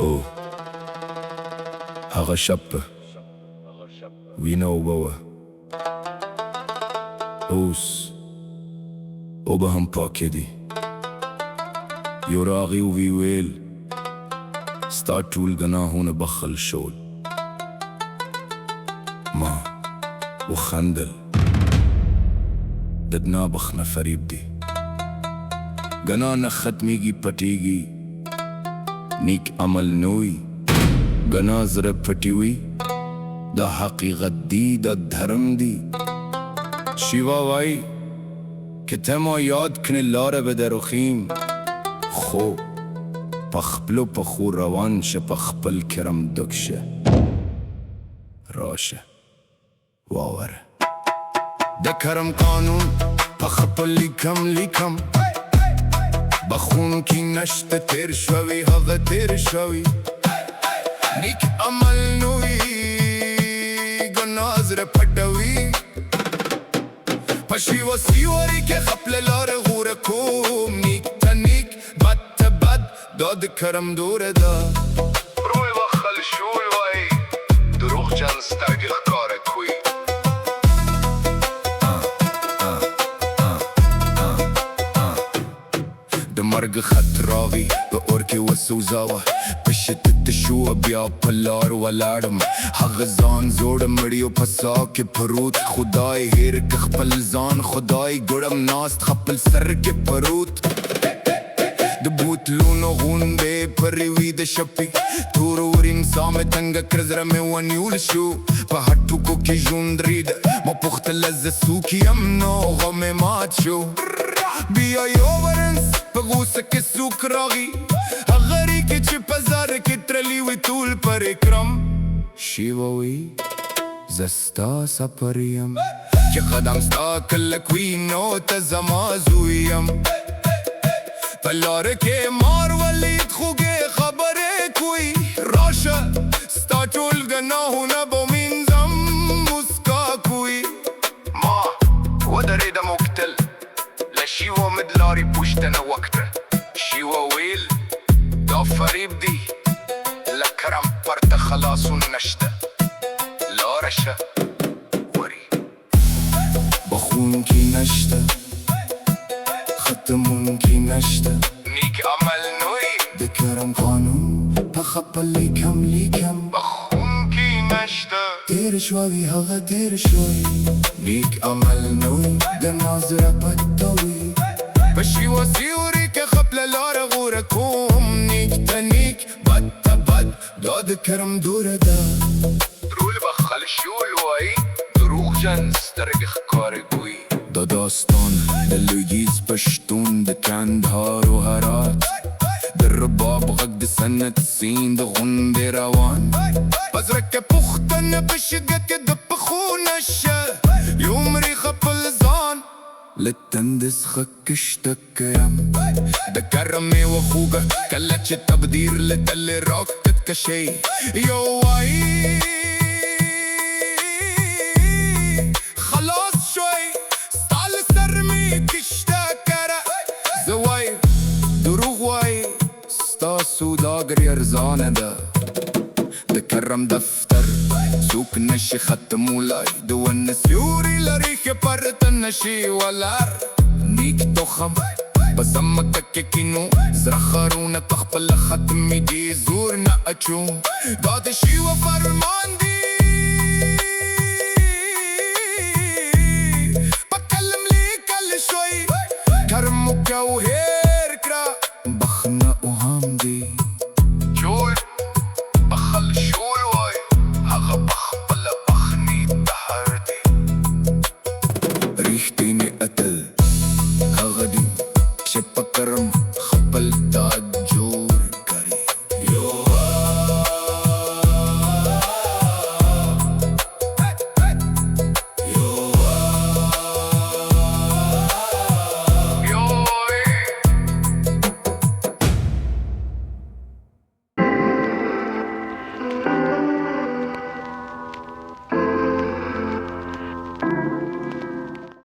او هغه شپه وینه اوبه وه، اوس اوبه هم پاکې دي. یو راغی وی ویل ستا ټول ګناهونه بخښل شول. ما وخندل، د دنا بخښنه فریب دی. ګناه نه ختمیږي پټیږي، نیک عمل نوی. ګناه زړه پټي وي، دا حقیقت دی، دا دھرم دی. شیوا وای که ته ما یاد کنی لاره به درخیم، خو پخپلو پخو روان شه، پخپل کرم دک شه. راشه واوره د کرم قانون پخپل لیکم بخون کی نشت تیر شوی، هغه تیر شوی. نیک عمل نوی، گناه زره پټوي. پشی و سیوری که خپل لار غور کوم، نیک تا نیک بد تا بد، داد کرم دوره دا. روی وخل شوی وای دروغ جن سترگی خکاره کوی. د مرگ خط راغی به اور کې وسوځاوه، په شدت شو بیا په لار ولاړم. هغه ځان زوړ مړیو په سا کې پروت، خدای هیر که خپل ځان، خدای ګړم ناست خپل سر کې پروت. د بوتلونو غوندې پریوي د شپې، تور ورین سامه تنګه کړ زړه مې ونیول شو. په هټوکو کې ژوند رید، ما پوښتل زه څوک یم، نو غم مې مات شو. بیا یو ورځ په غوسه کې څوک راغی، هغه ریکې چې په زار کې ترلي وي ټول پر اکرم. شیوا وی زه ستا سفر یم، چې قدم ستا کلک وي نو ته زما زوی یم. په لاره کې مار ولید خوږې خبرې کوي، راشه ستا ټول ګناهونه به ومینځم مسکا کوي. ما ودرېدم وکتل له شیوا مې د لارې پوښتنه وکړه. شیوا ویل دا فریب دی، له کرم پرته خلاصون نشته، لاره شه وري. بخونکي نشته، ختمونکي نشته، نیک عمل نوی. د کرم قانون په خپل لیکم بخونکي نشته، تیر شوی هغه تیر شوی. نیک عمل نوی، ګناه زړه پټوي. په شیوا سیوري کې خپل لاره غوره کوم، نیک ته نیک بد ته بد، دا د کرم دوره ده. ټول بخښل شوي وایي دروغجن سترګې ښکارې کوي. دا داستان د لویدیځ پښتون د کندهار و هرات، د رباب غږ د سنت سیند غوندې روان. په زړه کې پوښتنه په شګه کې د پښو نشه، یو مري خپل ځان له تندې څخه کشته یم. د کرم میوه خوږه کله چې تقدیر له تلې راکښته شي، یو وایي خلاص شوی ستا له سر مې کشته کړه. زه وایم دروغ وایي ستا سوداګري ارزانه ده. د کرم دفتر څوک نشي ختمولای، د ونه سیوري لري ښه پرته نشي ولار. نیک تخم په ځمکه کې کینو، زړه ښارونه په خپله ختمې دي، زور نه اچو. دا د شیوا فرمان دی، په قلم لیکل شوی. کرم وکړه او